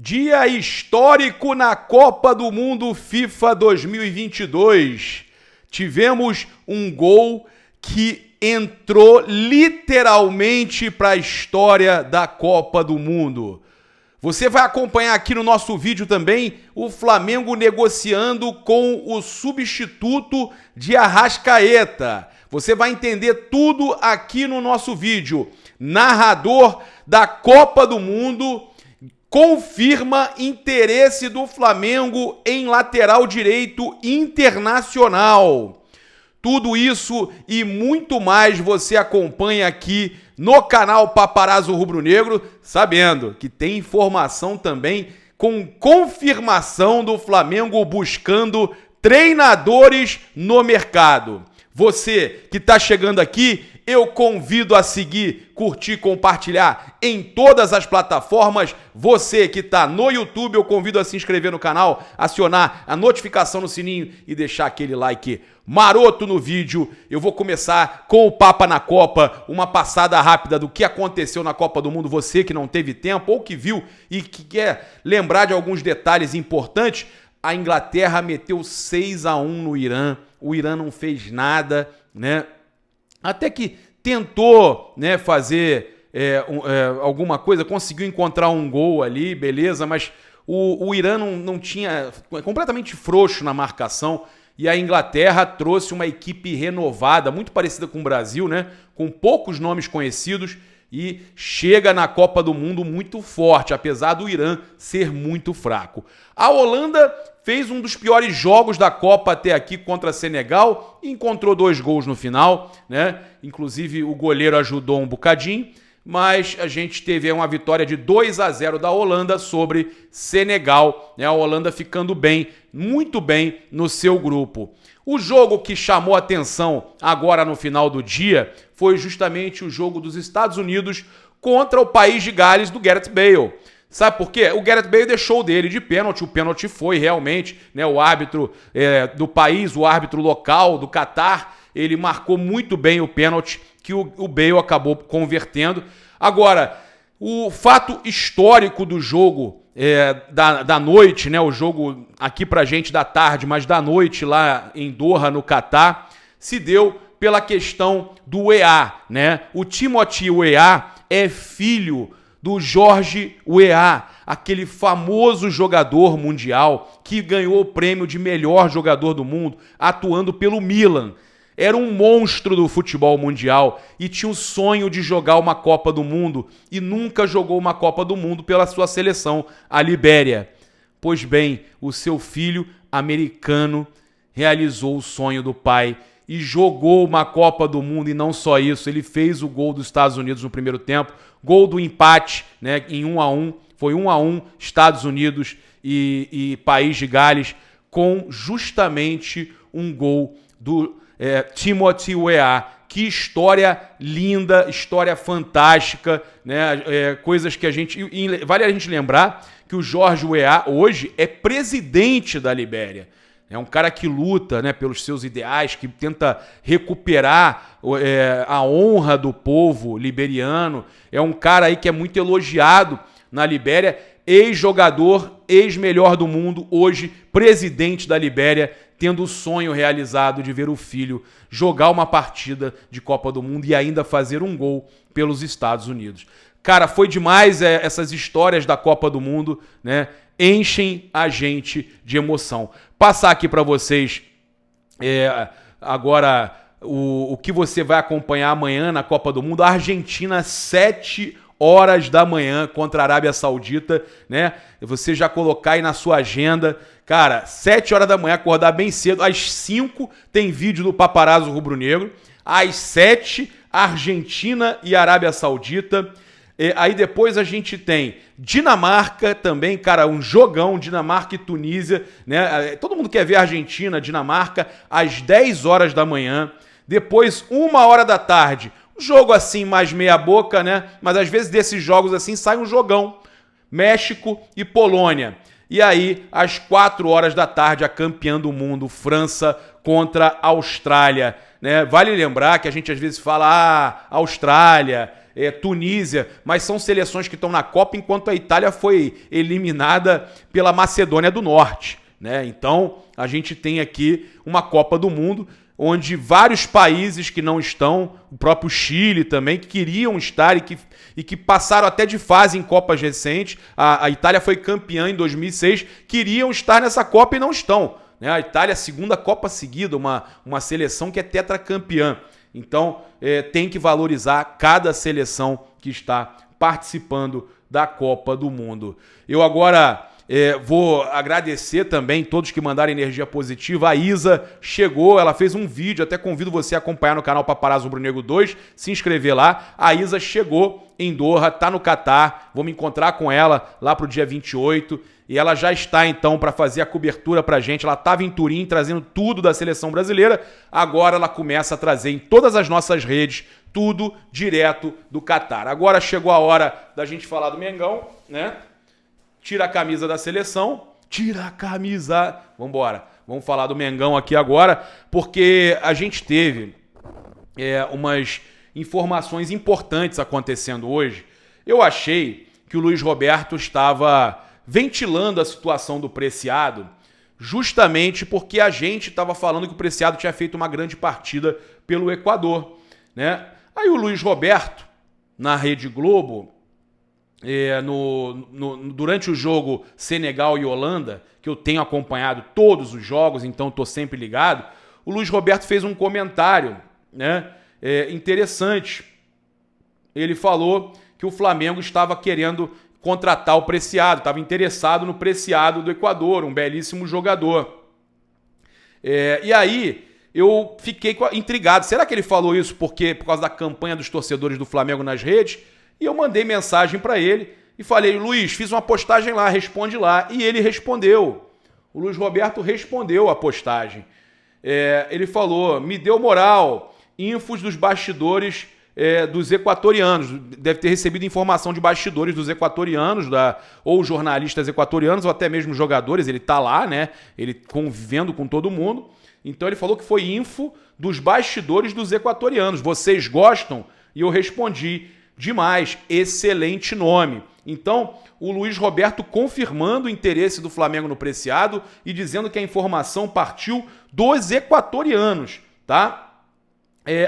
Dia histórico na Copa do Mundo FIFA 2022. Tivemos um gol que entrou literalmente para a história da Copa do Mundo. Você vai acompanhar aqui no nosso vídeo também o Flamengo negociando com o substituto de Arrascaeta. Você vai entender tudo aqui no nosso vídeo. Narrador da Copa do Mundo confirma interesse do Flamengo em lateral direito internacional. Tudo isso e muito mais você acompanha aqui no canal Paparazzo Rubro-Negro, sabendo que tem informação também com confirmação do Flamengo buscando treinadores no mercado. Você que está chegando aqui, eu convido a seguir, curtir, compartilhar em todas as plataformas. Você que está no YouTube, eu convido a se inscrever no canal, acionar a notificação no sininho e deixar aquele like maroto no vídeo. Eu vou começar com o Papa na Copa, uma passada rápida do que aconteceu na Copa do Mundo. Você que não teve tempo ou que viu e que quer lembrar de alguns detalhes importantes, a Inglaterra meteu 6-1 no Irã. O Irã não fez nada, né? Até que tentou, né, fazer alguma coisa, conseguiu encontrar um gol ali, beleza, mas o Irã não tinha, completamente frouxo na marcação, e a Inglaterra trouxe uma equipe renovada, muito parecida com o Brasil, né, com poucos nomes conhecidos, e chega na Copa do Mundo muito forte, apesar do Irã ser muito fraco. A Holanda fez um dos piores jogos da Copa até aqui contra Senegal e encontrou 2 gols no final, né? Inclusive o goleiro ajudou um bocadinho, mas a gente teve uma vitória de 2-0 da Holanda sobre Senegal, né? A Holanda ficando bem, muito bem no seu grupo. O jogo que chamou atenção agora no final do dia foi justamente o jogo dos Estados Unidos contra o país de Gales do Gareth Bale. Sabe por quê? O Gareth Bale deixou dele de pênalti, o pênalti foi realmente, né, o árbitro do país, o árbitro local do Catar, ele marcou muito bem o pênalti que o Bale acabou convertendo. Agora, o fato histórico do jogo da noite, né, o jogo aqui pra gente da tarde, mas da noite lá em Doha, no Catar, se deu pela questão do Weah, né? O Timothy Weah é filho do George Weah, aquele famoso jogador mundial que ganhou o prêmio de melhor jogador do mundo, atuando pelo Milan. Era um monstro do futebol mundial e tinha o sonho de jogar uma Copa do Mundo e nunca jogou uma Copa do Mundo pela sua seleção, a Libéria. Pois bem, o seu filho americano realizou o sonho do pai e jogou uma Copa do Mundo, e não só isso, ele fez o gol dos Estados Unidos no primeiro tempo, gol do empate, né, em 1-1, foi 1-1 Estados Unidos e País de Gales, com justamente um gol do Timothy Weah. Que história linda, história fantástica, né? Coisas que vale a gente lembrar que o George Weah hoje é presidente da Libéria. É um cara que luta, né, pelos seus ideais, que tenta recuperar a honra do povo liberiano. É um cara aí que é muito elogiado na Libéria, ex-jogador, ex-melhor do mundo, hoje presidente da Libéria, tendo o sonho realizado de ver o filho jogar uma partida de Copa do Mundo e ainda fazer um gol pelos Estados Unidos. Cara, foi demais essas histórias da Copa do Mundo, né? Enchem a gente de emoção. Passar aqui para vocês agora o que você vai acompanhar amanhã na Copa do Mundo. A Argentina, 7 horas da manhã contra a Arábia Saudita, né? Você já colocar aí na sua agenda. Cara, 7 horas da manhã, acordar bem cedo. Às 5 tem vídeo do Paparazzo Rubro-Negro. Às 7, Argentina e Arábia Saudita. Aí depois a gente tem Dinamarca também, cara, um jogão, Dinamarca e Tunísia, né? Todo mundo quer ver a Argentina, Dinamarca, às 10 horas da manhã. Depois, 1 hora da tarde, um jogo assim mais meia boca, né? Mas às vezes desses jogos assim sai um jogão. México e Polônia. E aí, às 4 horas da tarde, a campeã do mundo, França contra a Austrália, né? Vale lembrar que a gente às vezes fala, Austrália, Tunísia, mas são seleções que estão na Copa, enquanto a Itália foi eliminada pela Macedônia do Norte, né? Então, a gente tem aqui uma Copa do Mundo onde vários países que não estão, o próprio Chile também, que queriam estar e que passaram até de fase em Copas recentes, a Itália foi campeã em 2006, queriam estar nessa Copa e não estão, né? A Itália, segunda Copa seguida, uma seleção que é tetracampeã. Então, tem que valorizar cada seleção que está participando da Copa do Mundo. Eu agora vou agradecer também todos que mandaram energia positiva. A Isa chegou, ela fez um vídeo, até convido você a acompanhar no canal Paparazzo Rubro Negro 2, se inscrever lá. A Isa chegou em Doha, tá no Catar, vou me encontrar com ela lá pro dia 28, e ela já está então para fazer a cobertura pra gente. Ela estava em Turim trazendo tudo da seleção brasileira, agora ela começa a trazer em todas as nossas redes tudo direto do Catar. Agora chegou a hora da gente falar do Mengão, né? Tira a camisa da seleção, tira a camisa. Vambora, vamos falar do Mengão aqui agora, porque a gente teve umas informações importantes acontecendo hoje. Eu achei que o Luiz Roberto estava ventilando a situação do Preciado, justamente porque a gente estava falando que o Preciado tinha feito uma grande partida pelo Equador, né? Aí o Luiz Roberto, na Rede Globo, durante o jogo Senegal e Holanda, que eu tenho acompanhado todos os jogos, então estou sempre ligado, o Luiz Roberto fez um comentário, né, interessante. Ele falou que o Flamengo estava querendo contratar o Preciado, estava interessado no Preciado do Equador, um belíssimo jogador. E aí eu fiquei intrigado. Será que ele falou isso por causa da campanha dos torcedores do Flamengo nas redes? E eu mandei mensagem para ele e falei: Luiz, fiz uma postagem lá, responde lá. E ele respondeu. O Luiz Roberto respondeu a postagem. Ele falou: me deu moral, infos dos bastidores dos equatorianos. Deve ter recebido informação de bastidores dos equatorianos, ou jornalistas equatorianos, ou até mesmo jogadores. Ele tá lá, né? Ele convivendo com todo mundo. Então ele falou que foi info dos bastidores dos equatorianos. Vocês gostam? E eu respondi: demais, excelente nome. Então, o Luiz Roberto confirmando o interesse do Flamengo no Preciado e dizendo que a informação partiu dos equatorianos, tá?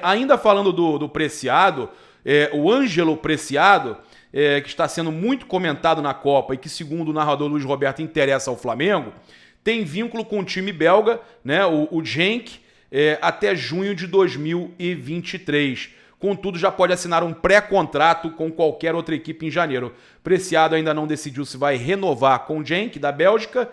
Ainda falando do Preciado, o Ângelo Preciado, que está sendo muito comentado na Copa e que, segundo o narrador Luiz Roberto, interessa ao Flamengo, tem vínculo com o time belga, né, o Genk, até junho de 2023. Contudo, já pode assinar um pré-contrato com qualquer outra equipe em janeiro. Preciado ainda não decidiu se vai renovar com o Genk, da Bélgica,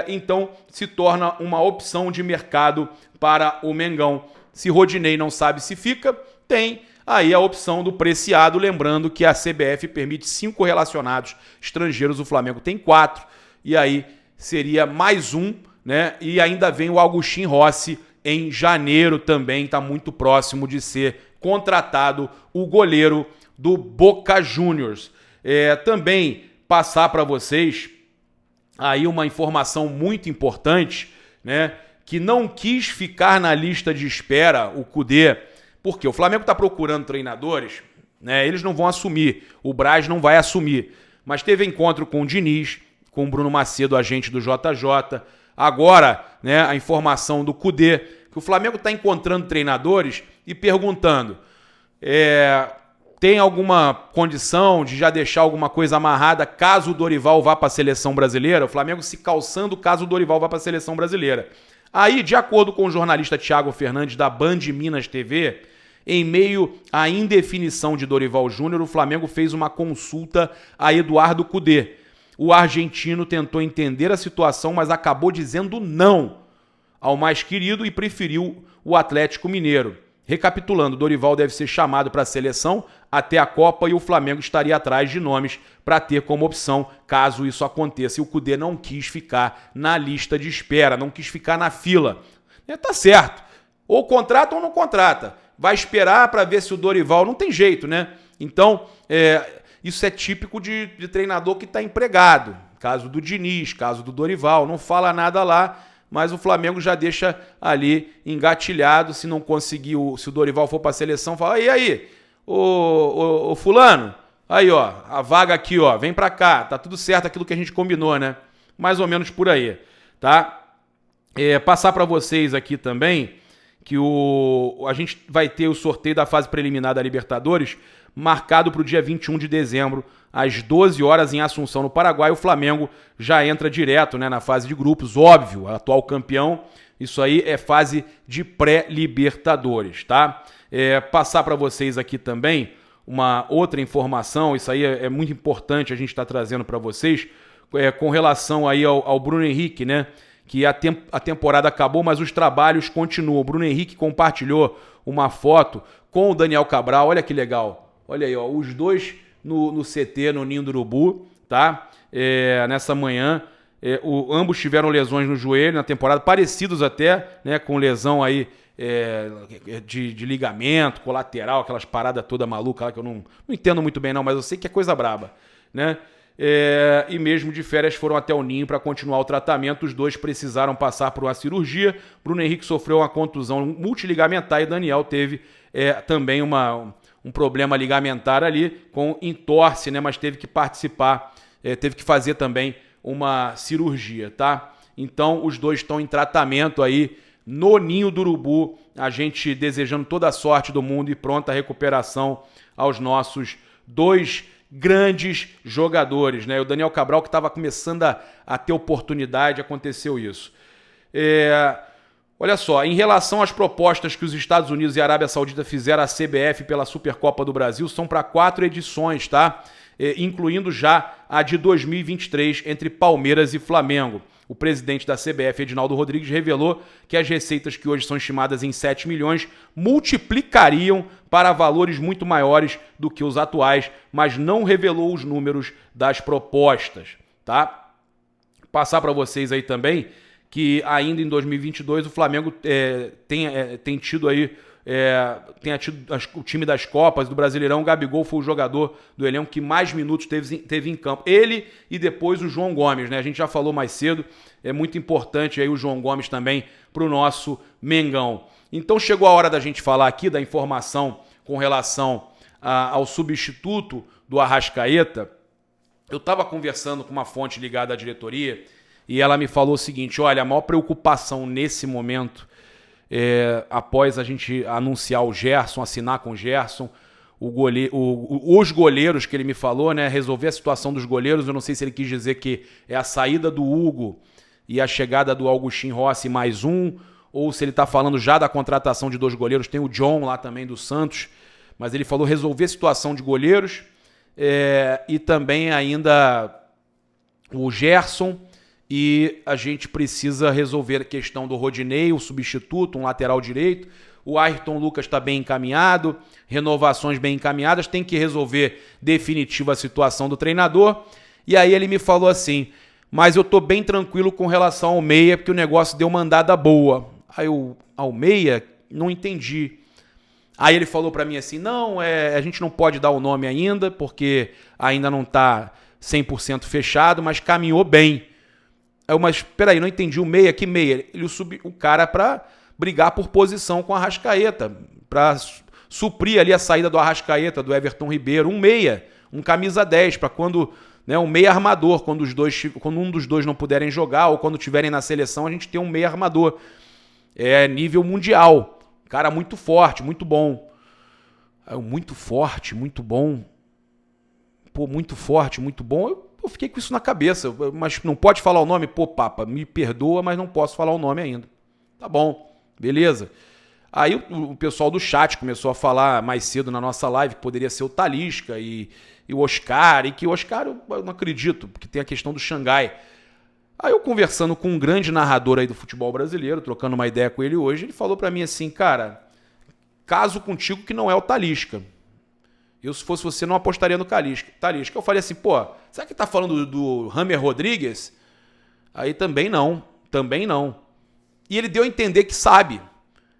então se torna uma opção de mercado para o Mengão. Se Rodinei não sabe se fica, tem aí a opção do Preciado, lembrando que a CBF permite 5 relacionados estrangeiros, o Flamengo tem 4, e aí seria mais um, né? E ainda vem o Agustin Rossi em janeiro também, está muito próximo de ser contratado o goleiro do Boca Juniors. Também passar para vocês aí uma informação muito importante, né? Que não quis ficar na lista de espera o Kudê, porque o Flamengo está procurando treinadores, né? Eles não vão assumir, o Braz não vai assumir, mas teve encontro com o Diniz, com o Bruno Macedo, agente do JJ. Agora, né, a informação do Kudê, que o Flamengo está encontrando treinadores e perguntando: tem alguma condição de já deixar alguma coisa amarrada caso o Dorival vá para a seleção brasileira? O Flamengo se calçando caso o Dorival vá para a seleção brasileira. Aí, de acordo com o jornalista Thiago Fernandes da Band Minas TV, em meio à indefinição de Dorival Júnior, o Flamengo fez uma consulta a Eduardo Kudê. O argentino tentou entender a situação, mas acabou dizendo não ao mais querido e preferiu o Atlético Mineiro. Recapitulando, Dorival deve ser chamado para a seleção até a Copa e o Flamengo estaria atrás de nomes para ter como opção caso isso aconteça. E o Kudê não quis ficar na lista de espera, não quis ficar na fila. Tá certo. Ou contrata ou não contrata. Vai esperar para ver se o Dorival... Não tem jeito, né? Então, isso é típico de treinador que está empregado. Caso do Diniz, caso do Dorival. Não fala nada lá, mas o Flamengo já deixa ali engatilhado. Se não conseguir, se o Dorival for para a seleção, fala: e aí? ô fulano, aí ó, a vaga aqui ó, vem pra cá, tá tudo certo aquilo que a gente combinou, né? Mais ou menos por aí, tá? Passar pra vocês aqui também que a gente vai ter o sorteio da fase preliminar da Libertadores marcado para o dia 21 de dezembro, às 12 horas em Assunção, no Paraguai. O Flamengo já entra direto, né, na fase de grupos, óbvio, atual campeão. Isso aí é fase de pré-Libertadores, tá? Passar para vocês aqui também uma outra informação, isso aí é muito importante a gente estar trazendo para vocês, com relação aí ao Bruno Henrique, né? Que a temporada acabou, mas os trabalhos continuam. O Bruno Henrique compartilhou uma foto com o Daniel Cabral, olha que legal. Olha aí, ó, os dois no CT, no Ninho do Urubu, tá? Nessa manhã, ambos tiveram lesões no joelho na temporada, parecidos até, né? Com lesão aí de ligamento, colateral, aquelas paradas toda maluca lá que eu não entendo muito bem não, mas eu sei que é coisa braba, né? E mesmo de férias foram até o Ninho para continuar o tratamento. Os dois precisaram passar por uma cirurgia. Bruno Henrique sofreu uma contusão multiligamentar e Daniel teve também um problema ligamentar ali com entorse, né? Mas teve que participar, teve que fazer também uma cirurgia, tá? Então os dois estão em tratamento aí no Ninho do Urubu. A gente desejando toda a sorte do mundo e pronta recuperação aos nossos dois grandes jogadores, né? O Daniel Cabral, que estava começando a ter oportunidade, aconteceu isso. Olha só, em relação às propostas que os Estados Unidos e a Arábia Saudita fizeram à CBF pela Supercopa do Brasil, são para 4 edições, tá? Incluindo já a de 2023 entre Palmeiras e Flamengo. O presidente da CBF, Edinaldo Rodrigues, revelou que as receitas que hoje são estimadas em 7 milhões multiplicariam para valores muito maiores do que os atuais, mas não revelou os números das propostas, tá? Passar para vocês aí também que ainda em 2022 o Flamengo tem tido aí o time das Copas, do Brasileirão. O Gabigol foi o jogador do elenco que mais minutos teve em campo. Ele e depois o João Gomes, né? A gente já falou mais cedo, é muito importante aí o João Gomes também para o nosso Mengão. Então chegou a hora da gente falar aqui da informação com relação ao substituto do Arrascaeta. Eu estava conversando com uma fonte ligada à diretoria e ela me falou o seguinte: olha, a maior preocupação nesse momento, após a gente anunciar o Gerson, assinar com o Gerson, os goleiros que ele me falou, né, resolver a situação dos goleiros. Eu não sei se ele quis dizer que é a saída do Hugo e a chegada do Augustin Rossi mais um, ou se ele está falando já da contratação de 2 goleiros. Tem o John lá também do Santos, mas ele falou resolver a situação de goleiros e também ainda o Gerson. E a gente precisa resolver a questão do Rodinei, o substituto, um lateral direito. O Ayrton Lucas está bem encaminhado, renovações bem encaminhadas, tem que resolver definitiva a situação do treinador. E aí ele me falou assim: mas eu estou bem tranquilo com relação ao meia, porque o negócio deu uma andada boa. Aí eu, ao meia, não entendi. Aí ele falou para mim assim: não, a gente não pode dar o nome ainda, porque ainda não está 100% fechado, mas caminhou bem. Mas peraí, não entendi o meia, que meia? Ele subiu o cara para brigar por posição com o Arrascaeta, para suprir ali a saída do Arrascaeta, do Everton Ribeiro, um meia, um camisa 10, para quando, né, um meia armador, quando um dos dois não puderem jogar ou quando tiverem na seleção, a gente tem um meia armador. Nível mundial, cara muito forte, muito bom. Muito forte, muito bom. Pô, muito forte, muito bom. Eu fiquei com isso na cabeça, mas não pode falar o nome? Pô, papa, me perdoa, mas não posso falar o nome ainda. Tá bom, beleza. Aí o pessoal do chat começou a falar mais cedo na nossa live que poderia ser o Talisca e o Oscar, e que o Oscar eu não acredito, porque tem a questão do Xangai. Aí eu conversando com um grande narrador aí do futebol brasileiro, trocando uma ideia com ele hoje, ele falou pra mim assim: cara, caso contigo que não é o Talisca. Eu, se fosse você, não apostaria no Talisca. Eu falei assim: pô, será que tá falando do James Rodrigues? Aí também não. E ele deu a entender que sabe.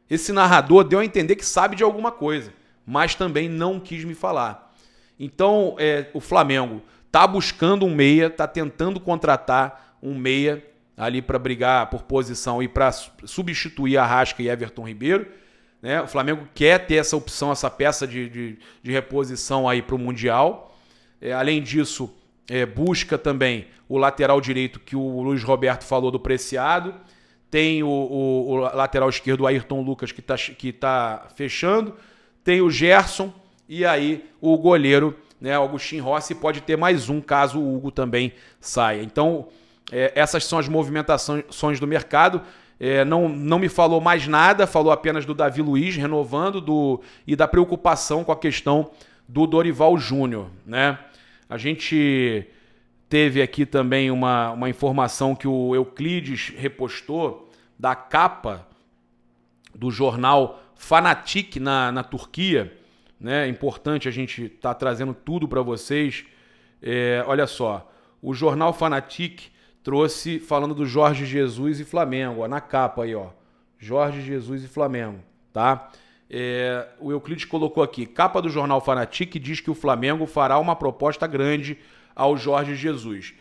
Esse narrador deu a entender que sabe de alguma coisa, mas também não quis me falar. Então, o Flamengo tá buscando um meia, tá tentando contratar um meia ali para brigar por posição e para substituir Arrasca e Everton Ribeiro. né? O Flamengo quer ter essa opção, essa peça de reposição aí para o Mundial. Além disso, busca também o lateral direito que o Luiz Roberto falou do Preciado. Tem o lateral esquerdo, o Ayrton Lucas, que tá fechando. Tem o Gerson e aí o goleiro, né, Augustin Rossi, pode ter mais um caso o Hugo também saia. Então, essas são as movimentações do mercado. Não me falou mais nada, falou apenas do Davi Luiz renovando e da preocupação com a questão do Dorival Júnior, né? A gente teve aqui também uma informação que o Euclides repostou da capa do jornal Fanatik na Turquia, né? É importante a gente estar trazendo tudo para vocês. Olha só, o jornal Fanatik trouxe falando do Jorge Jesus e Flamengo, ó, na capa aí, ó, Jorge Jesus e Flamengo, tá? O Euclides colocou aqui, capa do jornal Fanatik diz que o Flamengo fará uma proposta grande ao Jorge Jesus.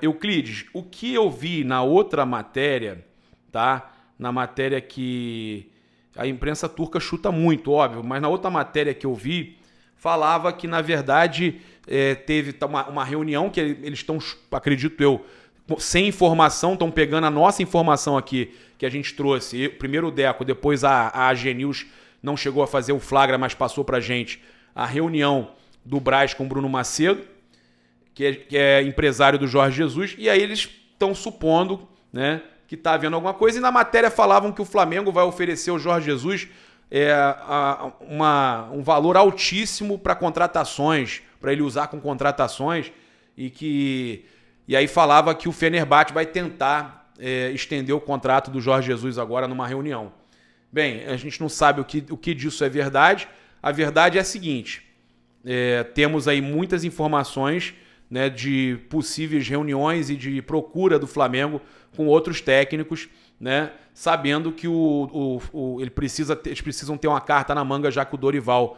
Euclides, o que eu vi na outra matéria, tá? Na matéria que a imprensa turca chuta muito, óbvio, mas na outra matéria que eu vi, falava que, na verdade, teve uma reunião que eles estão, acredito eu, sem informação, estão pegando a nossa informação aqui, que a gente trouxe, primeiro o Deco, depois a AG News não chegou a fazer o flagra, mas passou pra gente a reunião do Braz com o Bruno Macedo, que é empresário do Jorge Jesus, e aí eles estão supondo, né, que está havendo alguma coisa, e na matéria falavam que o Flamengo vai oferecer ao Jorge Jesus um valor altíssimo para contratações, para ele usar com contratações, e aí falava que o Fenerbahçe vai tentar estender o contrato do Jorge Jesus agora numa reunião. Bem, a gente não sabe o que disso é verdade. A verdade é a seguinte, temos aí muitas informações, né, de possíveis reuniões e de procura do Flamengo com outros técnicos, né, sabendo que eles precisam ter uma carta na manga, já que o Dorival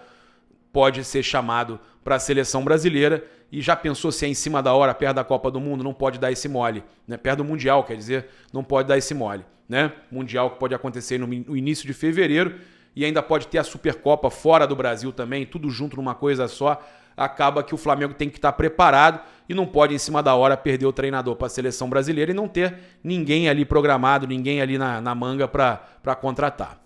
pode ser chamado para a seleção brasileira. E já pensou se é em cima da hora, perto da Copa do Mundo, não pode dar esse mole, né? Perto do Mundial, quer dizer, não pode dar esse mole, né? Mundial que pode acontecer no início de fevereiro e ainda pode ter a Supercopa fora do Brasil também, tudo junto numa coisa só. Acaba que o Flamengo tem que estar preparado e não pode, em cima da hora, perder o treinador para a seleção brasileira e não ter ninguém ali programado, ninguém ali na manga para contratar.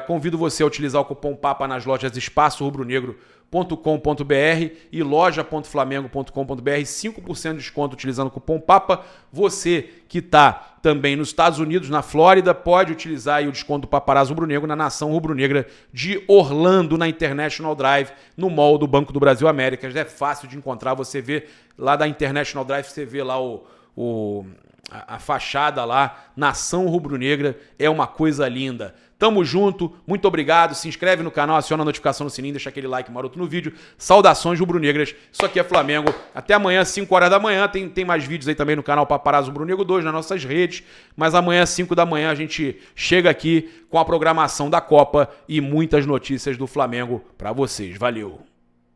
Convido você a utilizar o cupom PAPA nas lojas espaçorubronegro.com.br e loja.flamengo.com.br, 5% de desconto utilizando o cupom PAPA. Você que está também nos Estados Unidos, na Flórida, pode utilizar aí o desconto do Paparazzo Rubro-Negro na Nação Rubro-Negra de Orlando, na International Drive, no mall do Banco do Brasil Américas. É fácil de encontrar, você vê lá da International Drive, você vê lá a fachada lá, Nação Rubro-Negra, é uma coisa linda. Tamo junto, muito obrigado, se inscreve no canal, aciona a notificação no sininho, deixa aquele like maroto no vídeo. Saudações rubro-negras, isso aqui é Flamengo. Até amanhã, 5 horas da manhã, tem mais vídeos aí também no canal Paparazzo Rubro-Negro 2, nas nossas redes. Mas amanhã, 5 da manhã, a gente chega aqui com a programação da Copa e muitas notícias do Flamengo pra vocês. Valeu!